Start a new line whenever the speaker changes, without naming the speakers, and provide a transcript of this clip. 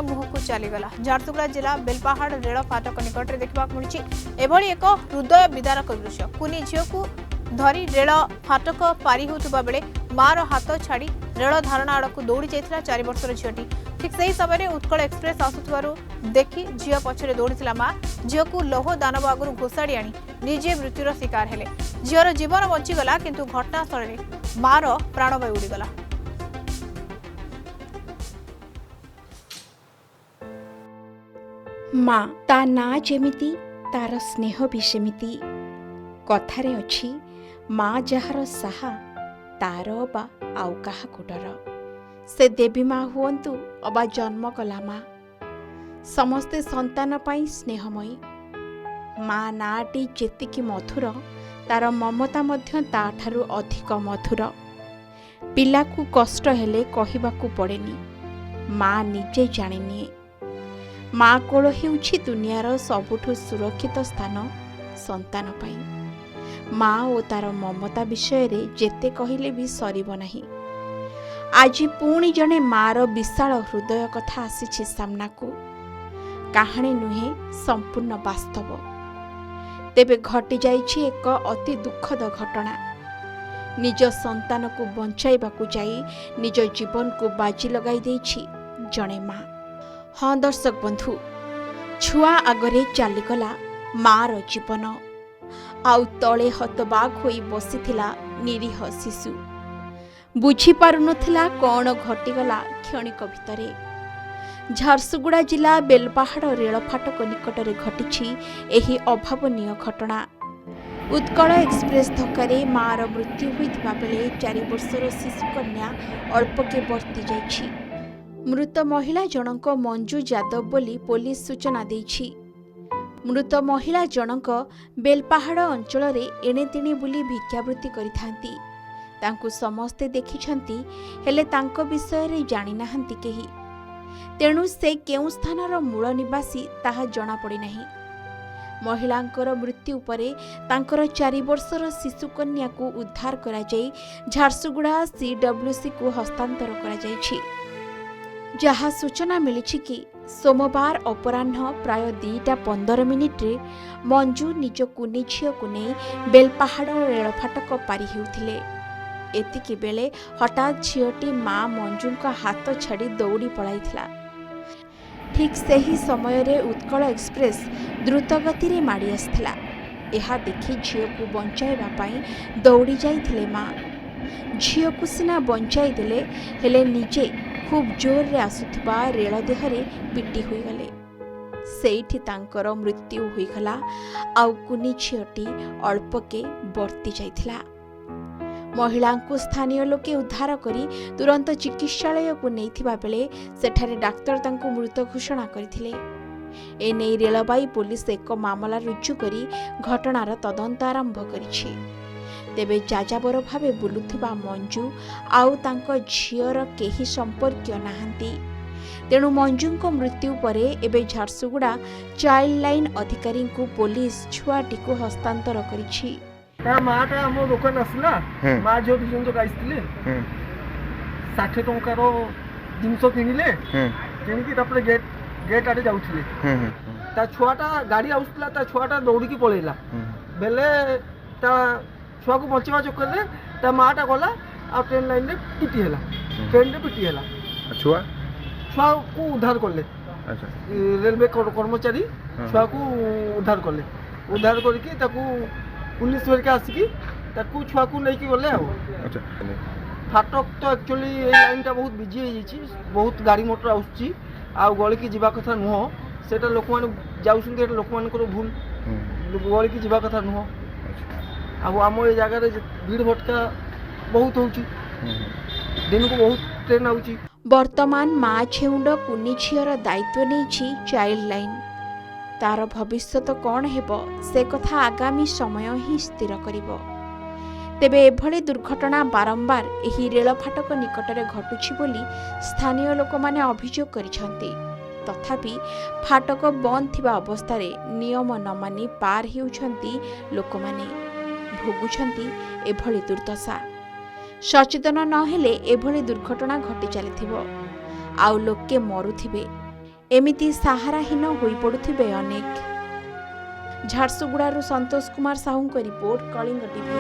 मुह को चलीगला। झारसुगुड़ा जिला बेलपाहाड़ रेल फाटक निकट में देखा मिली एभली एक हृदय विदारक दृश्य। कुनी झील को धरी रेल फाटक पारी होता बेले मार हाथ छाड़ी रेल धारणा आड़ को दौड़ी जाता 4 वर्षर झीटी। ठीक से ही समय उत्कल एक्सप्रेस आसुवर देखी झील पछरे दौड़ी माँ झील को लौह दानव आगु घोषाड़ी आनी निजे मृत्युर शिकार हेले। झीर जीवन बंचीगला किंतु घटनास्थल में मार प्राणवायु उड़ीगला।
माँ ता ना जेमिति तार स्नेह भी सेमिति। कथारे अछि माँ जार साहा तार बा आउ काहाकु डर। से देवी माँ हुअन्तु अबा जन्म कला माँ समस्ते संतान पाई स्नेहमयी। माँ नाटी जेतिकी मधुर तार ममता मध्य ताठारु अधिक मधुर। पिलाकु कष्ट हेले कहिबाकु पड़ेनी, माँ निजे जानिनिए। माँ कोल हेउछि दुनियार सबुठु सुरक्षित स्थान संतान पाई। माँ ओ तार ममता विषय रे जेते कहिले भी सरीब नाही। आज पुणी जने मार विशाल हृदय कथा आसीछि सामनाकु। कहानी नुहे संपूर्ण वास्तव। तेबे घटी जाइछि एक अति दुखद घटना। निज संतान को बंचाइबाकु जाई निज जीवन को बाजी लगाई देछि जने माँ। हाँ दर्शक बंधु, छुआ आगरे चलीगला मार जीवन। आउ तले हतबाग होई बसिथिला निरीह शिशु। बुझी पारुनथिला कौन घटीगला क्षणिक भितरे। झारसुगुड़ा जिला बेलपाहाड़ रेल फाटक निकटरे घटिछि एही अभावनीय घटना। उत्कल एक्सप्रेस धक्कारे मार मृत्यु होइथिबा बेले 4 वर्षर शिशु कन्या अल्पके बर्ती जाइछि। मृत महिला जनक मंजू यादव बोली पुलिस सूचना देइछि। मृत महिला जनक बेलपाहाड़ अंचल एणे तेणे बुली भिक्षावृत्ति करिथांती। तांकु समस्ते देखिछंती हेले तांको विषय रे जानि नाहंती केही। तेणु से केउ स्थानर मूल निवासी ताहा जणा पड़ी नाही। महिलांकर मृत्यु परे तांकर 4 वर्षर शिशु कन्या को उद्धार करा जाई झारसुगुड़ा CWC को हस्तांतर करा जाइछि। जहा सूचना मिली कि सोमवार अपराह्न प्राय 2:15 रे मंजू निज कुनी झील को नहीं बेलपाहाड़ रेल फाटक पारी हेउथिले। एतिकी बेले हठात झीलटी माँ मंजू का हाथ छाड़ी दौड़ी पड़ाइथिला। ठीक सही समय रे उत्कल एक्सप्रेस द्रुत गति रे माड़ी आसथिला। एहा देखि झील को बंचाइबा पई दौड़ी जाइथिले माँ। झील को सिना बंचाई देले हेले निजे खूब जोर रे आसुथबा रेल देहरे पिटी होई गले। सेठी तांकर मृत्यु होई गला। आउ कुनी झीलटी अल्पके बर्ती जाइथिला। महिला को स्थानीय लोके उद्धार करी तुरंत चिकित्सालय को नैथिबा बेले सेठारे डाक्तर तांको मृत घोषणा करथिले। ए नै रेलबाई पुलिस एक मामला रुजु करी घटनार तदंत आरंभ करिछि। तेबे जाजाबर भावे बुलुथिबा मंजू आउ तांको झियर केही संपर्क नाहांती। तेणु मंजूको मृत्यु परे एबे झारसुगुड़ा चाइल्ड लाइन अधिकारी को पुलिस छुआटी को हस्तांतर करिछि।
माटा आम दोकान आसला माँ झील दी जन आसते 60 टंकार जिनस किणिले किणिकी गेट गेट आड़े जाऊले छुआटा गाड़ी आसला छुआटा दौड़ी पलैला बेले छुआ को बचावा चक्कर माटा गला आ ट्रेन लाइन रे पिटी है ट्रेन रे पिटी है छुआ छुआ को उद्धार कले रेलवे कर्मचारी छुआ को उद्धार कले उद्धार करके पुलिस वर्का आसिकी छुआ को लेकिन गले फाटक तो एक्चुअली लाइन टा बहुत बिजी हो बहुत गाड़ी मोटर आसुची गली की जीवा कथा नुह से लोक मैंने जाऊँ लोक मान भूल गली की जीवा कथा नुह आम ये जगह भीड़ भटका बहुत हो दिन को बहुत ट्रेन आउची।
वर्तमान माँ छेउंड कुनी झीर दायित्व नहीं चाइल्ड लाइन। तार भविष्यत कौन हेब से कथा आगामी समय ही स्थिर करिबो। तेबे एभली दुर्घटना बारंबार एही रेल फाटक निकटरे घटुछि बोली स्थानीय लोक माने अभियोग करिसंती। तथापि फाटक बंद थिबा अवस्था रे नियम न मानि पार हेउछंती लोक माने भोगुछंती एभली दुर्दशा। सचेतन न हेले एभली दुर्घटना घटी चलिथिबो आउ लोके मरुथिबे। एमिति सहाराहीन होई पड़ुथिबे अनेक। झारसुगुड़ारू संतोष कुमार साहू को रिपोर्ट, कलिंग टीवी।